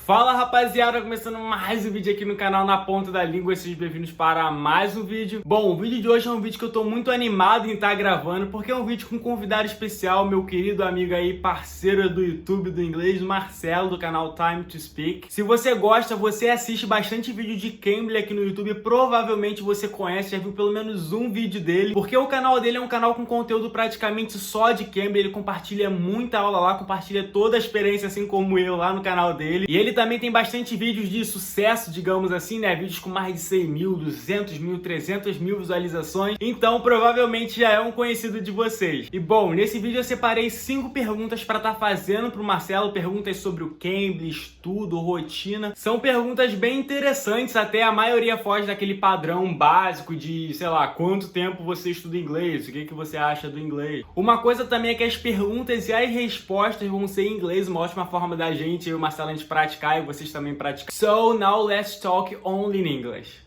Fala rapaziada, começando mais um vídeo aqui no canal Na Ponta da Língua, sejam bem-vindos para mais um vídeo. Bom, o vídeo de hoje é um vídeo que eu tô muito animado em estar gravando, porque é um vídeo com um convidado especial, meu querido amigo aí, parceiro do YouTube do inglês, Marcelo, do canal Time to Speak. Se você gosta, você assiste bastante vídeo de Cambly aqui no YouTube, provavelmente você conhece, já viu pelo menos um vídeo dele, porque o canal dele é um canal com conteúdo praticamente só de Cambly, ele compartilha muita aula lá, compartilha toda a experiência, assim como eu, lá no canal dele. E ele também tem bastante vídeos de sucesso, digamos assim, né? Vídeos com mais de 100 mil, 200 mil, 300 mil visualizações. Então, provavelmente já é um conhecido de vocês. E bom, nesse vídeo eu separei 5 perguntas para estar fazendo pro Marcelo. Perguntas sobre o Cambly, estudo, rotina. São perguntas bem interessantes, até a maioria foge daquele padrão básico de, sei lá, quanto tempo você estuda inglês, o que você acha do inglês. Uma coisa também é que as perguntas e as respostas vão ser em inglês, uma ótima forma da gente, eu e o Marcelo, a gente praticar e vocês também praticar. So now let's talk only in English.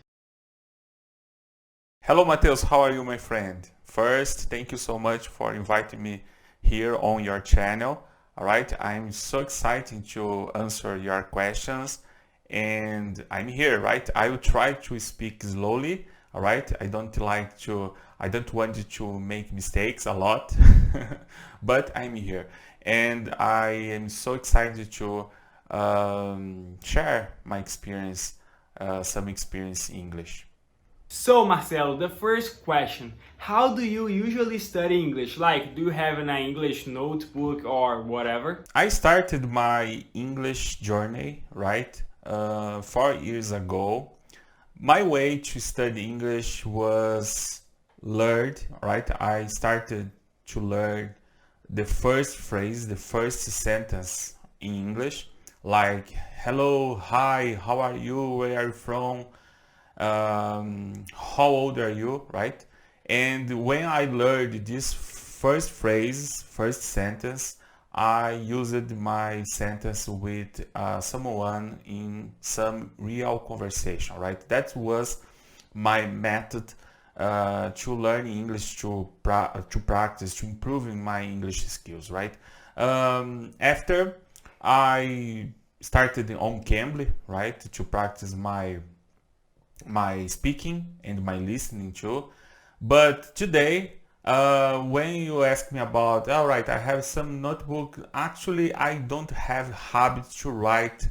Hello, Mateus. How are you, my friend? First, thank you so much for inviting me here on your channel. All right, I'm so excited to answer your questions, and I'm here. Right, I will try to speak slowly. All right, I don't want you to make mistakes a lot, but I'm here, and I am so excited to share my experience, some experience in English. So Marcelo, the first question, how do you usually study English? Like, do you have an English notebook or whatever? I started my English journey, right, 4 years ago. My way to study English was learned, right? I started to learn the first phrase, the first sentence in English, like, hello, hi, how are you, where are you from? How old are you, right? And when I learned this first phrase, first sentence, I used my sentence with someone in some real conversation, right? That was my method to learn English, to practice, to improving my English skills, right? After I started on Cambly, right, to practice my speaking and my listening too. But today, when you ask me about, all right, I have some notebook. Actually, I don't have habit to write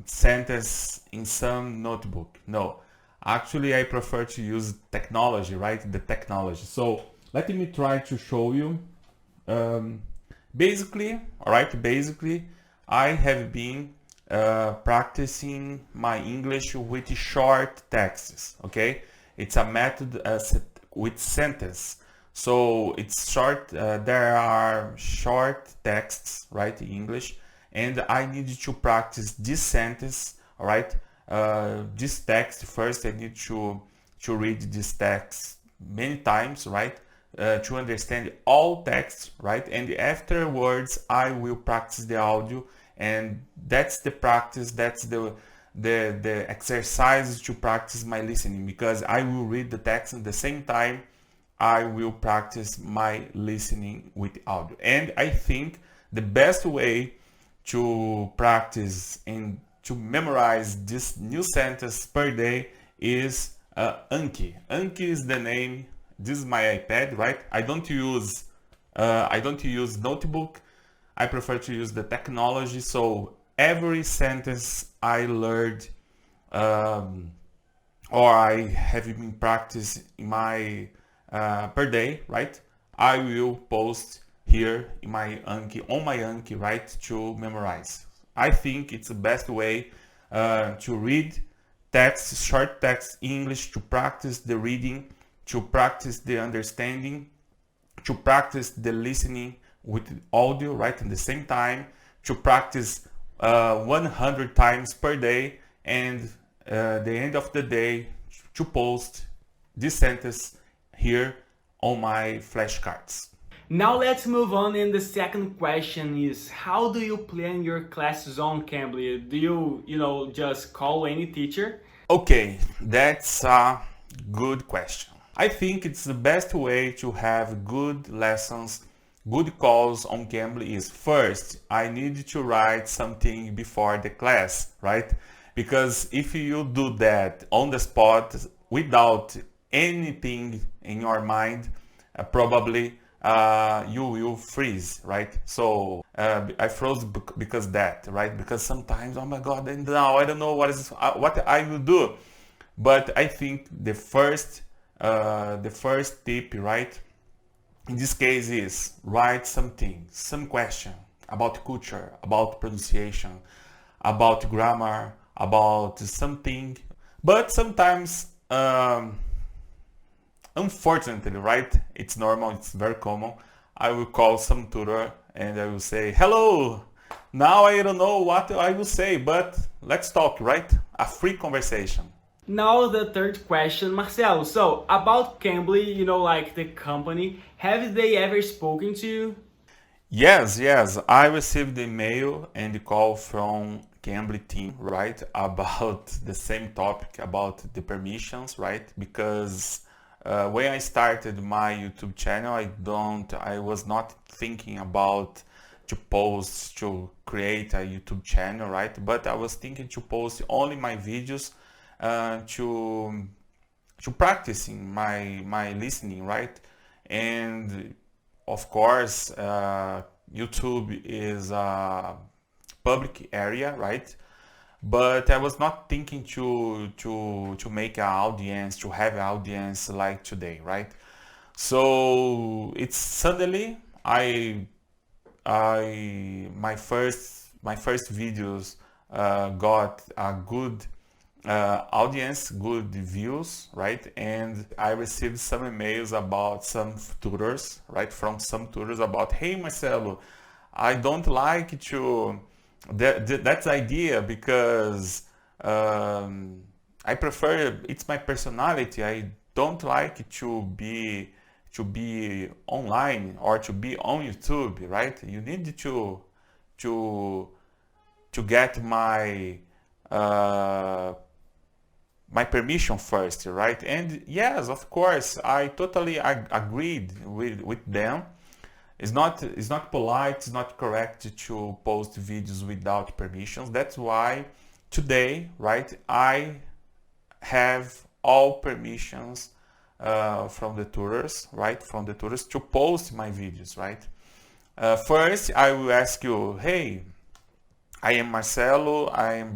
sentence in some notebook. No, actually, I prefer to use technology, right? The technology. So let me try to show you. Basically, I have been practicing my English with short texts, okay? It's a method with sentence. So it's short, there are short texts, right, in English, and I need to practice this sentence, all right? This text first, I need to read this text many times, right? To understand all text, right? And afterwards, I will practice the audio, and that's the practice, that's the exercise to practice my listening, because I will read the text at the same time I will practice my listening with audio. And I think the best way to practice and to memorize this new sentence per day is Anki. Anki is the name. This is my iPad, right? I don't use notebook. I prefer to use the technology. So every sentence I learned or I have been practicing in my per day, right? I will post here in my Anki, on my Anki, right, to memorize. I think it's the best way to read text, short text in English, to practice the reading, to practice the understanding, to practice the listening with audio, right, at the same time, to practice 100 times per day, and the end of the day to post this sentence here on my flashcards. Now let's move on, and the second question is, how do you plan your classes on Cambly? Do you just call any teacher? Okay, that's a good question. I think it's the best way to have good lessons good calls on Cambly is first, I need to write something before the class, right? Because if you do that on the spot without anything in your mind, probably you will freeze, right? So I froze because that, right? Because sometimes, oh my God, and now I don't know what I will do. But I think the first tip, right? In this case is write something, some question about culture, about pronunciation, about grammar, about something. But sometimes, unfortunately, right? It's normal, it's very common. I will call some tutor and I will say, hello, now I don't know what I will say, but let's talk, right? A free conversation. Now the third question, Marcelo. So about Cambly, like the company, have they ever spoken to you? Yes, yes. I received the email and the call from Cambly team, right, about the same topic, about the permissions, right? Because when I started my YouTube channel, I was not thinking about to post, to create a YouTube channel, right? But I was thinking to post only my videos to practicing my listening, right? And of course, YouTube is a public area, right? But I was not thinking to make an audience, to have an audience like today, right? So it's suddenly my first videos got a good audience, good views, right? And I received some emails about some tutors, right? From some tutors about, hey Marcelo, I don't like to that's idea because I prefer, it's my personality. I don't like to be online or to be on YouTube, right? You need to get my permission first, right? And yes, of course, I totally agreed with them. It's not polite, it's not correct to post videos without permissions. That's why today, right, I have all permissions from the tutors, right, from the tutors to post my videos, right? First, I will ask you, hey, I am Marcelo, I'm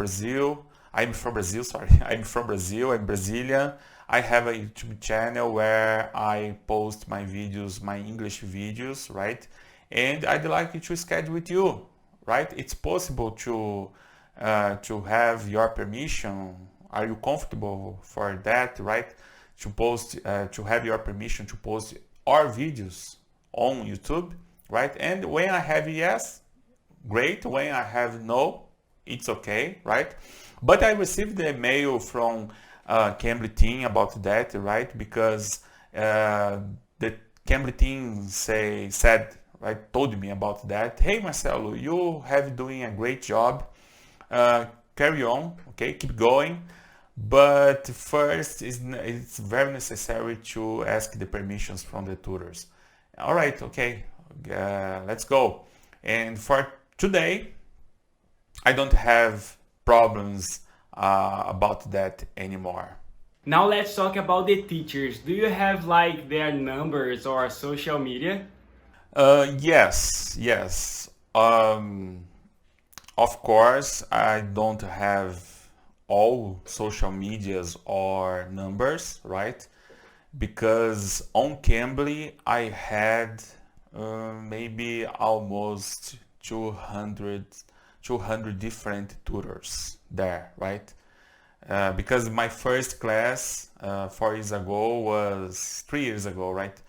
from Brazil, sorry. I'm from Brazil, I'm Brazilian. I have a YouTube channel where I post my videos, my English videos, right? And I'd like to schedule with you, right? It's possible to have your permission. Are you comfortable for that, right? To post, to have your permission to post our videos on YouTube, right? And when I have yes, great. When I have no, it's okay, right? But I received the mail from Cambly team about that, right? Because the Cambly team told me about that. Hey Marcelo, you have doing a great job. Carry on, okay? Keep going. But first, it's very necessary to ask the permissions from the tutors. All right, okay, let's go. And for today, I don't have problems about that anymore. Now let's talk about the teachers. Do you have like their numbers or social media? Yes. Of course, I don't have all social medias or numbers, right? Because on Cambly I had maybe almost 200 different tutors there, right? Because my first class 4 years ago was 3 years ago, right?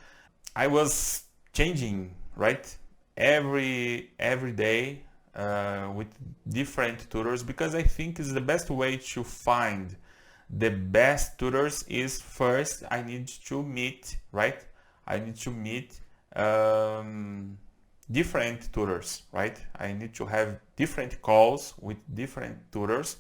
I was changing, right? Every day with different tutors, because I think is the best way to find the best tutors is first I need to meet, right? I need to meet different tutors, right? I need to have different calls with different tutors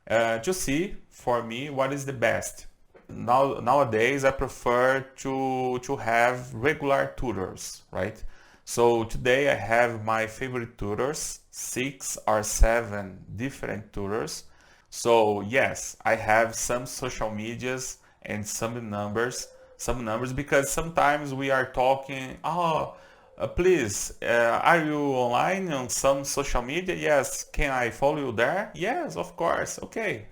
to see for me what is the best. Nowadays I prefer to have regular tutors, right? So today I have my favorite tutors, 6 or 7 different tutors. So yes, I have some social medias and some numbers because sometimes we are talking, please, are you online on some social media? Yes, can I follow you there? Yes, of course. Okay,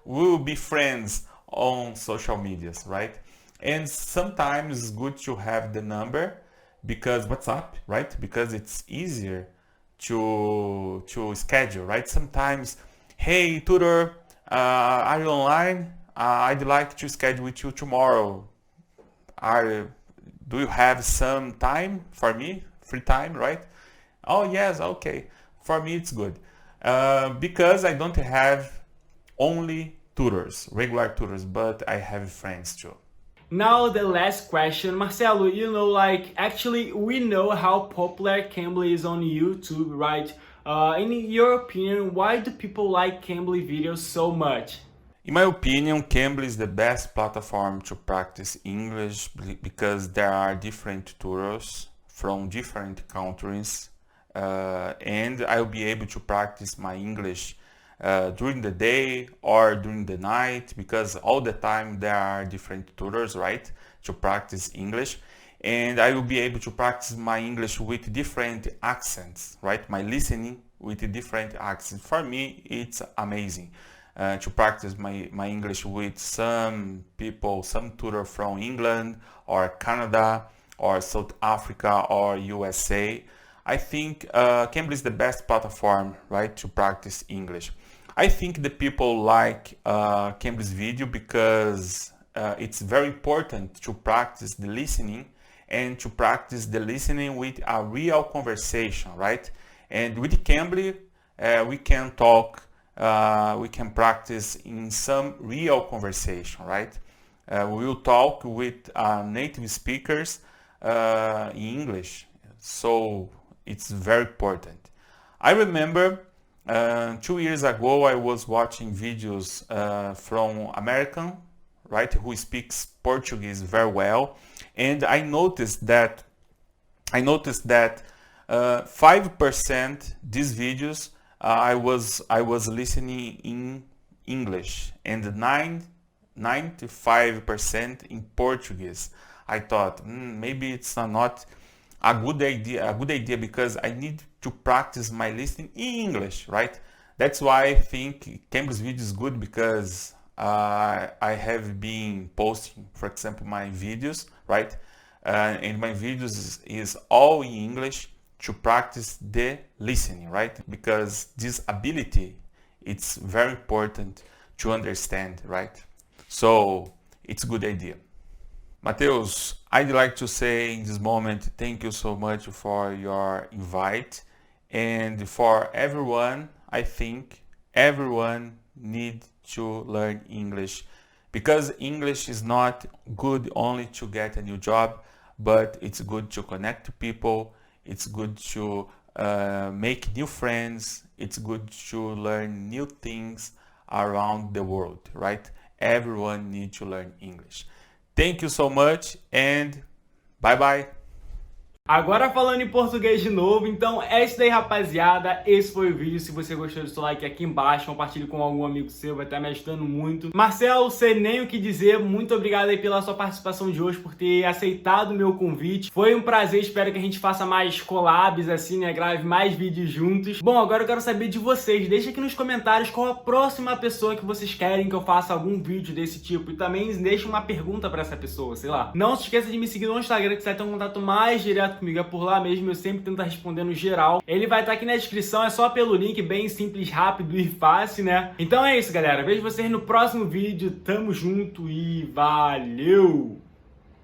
we'll be friends on social medias, right? And sometimes it's good to have the number because WhatsApp, right? Because it's easier to schedule, right? Sometimes, hey tutor, are you online? I'd like to schedule with you tomorrow. Do you have some time for me? Free time, right? Oh yes, okay. For me it's good. Because I don't have only tutors, regular tutors, but I have friends too. Now the last question, Marcelo, you know, like actually we know how popular Cambly is on YouTube, right? In your opinion, why do people like Cambly videos so much? In my opinion, Cambly is the best platform to practice English because there are different tutors from different countries, and I'll be able to practice my English during the day or during the night, because all the time there are different tutors, right, to practice English. And I will be able to practice my English with different accents, right, my listening with different accents. For me, it's amazing to practice my English with some people, some tutor from England or Canada or South Africa or USA. I think Cambly is the best platform, right, to practice English. I think the people like Cambly's video because it's very important to practice the listening and to practice the listening with a real conversation, right? And with Cambly, we can talk, we can practice in some real conversation, right? We will talk with native speakers in English, so it's very important. I remember 2 years ago I was watching videos from American, right, who speaks Portuguese very well, and I noticed that 5% these videos I was listening in English and 95% in Portuguese. I thought maybe it's not a good idea because I need to practice my listening in English, right? That's why I think Cambly's video is good because I have been posting, for example, my videos, right? And my videos is all in English to practice the listening, right? Because this ability, it's very important to understand, right? So it's a good idea. Mateus, I'd like to say in this moment, thank you so much for your invite. And for everyone, I think everyone needs to learn English because English is not good only to get a new job, but it's good to connect to people. It's good to make new friends. It's good to learn new things around the world, right? Everyone needs to learn English. Thank you so much and bye bye. Agora falando em português de novo, então é isso daí, rapaziada, esse foi o vídeo. Se você gostou, deixa o like aqui embaixo, compartilhe com algum amigo seu, vai estar me ajudando muito. Marcelo, sei nem o que dizer, muito obrigado aí pela sua participação de hoje, por ter aceitado o meu convite. Foi um prazer, espero que a gente faça mais collabs assim, né, grave mais vídeos juntos. Bom, agora eu quero saber de vocês, deixa aqui nos comentários qual a próxima pessoa que vocês querem que eu faça algum vídeo desse tipo, e também deixa uma pergunta pra essa pessoa, sei lá. Não se esqueça de me seguir no Instagram, que você vai ter um contato mais direto comigo, é por lá mesmo, eu sempre tento responder no geral. Ele vai estar aqui na descrição, é só pelo link, bem simples, rápido e fácil, né? Então é isso, galera, vejo vocês no próximo vídeo, tamo junto e valeu!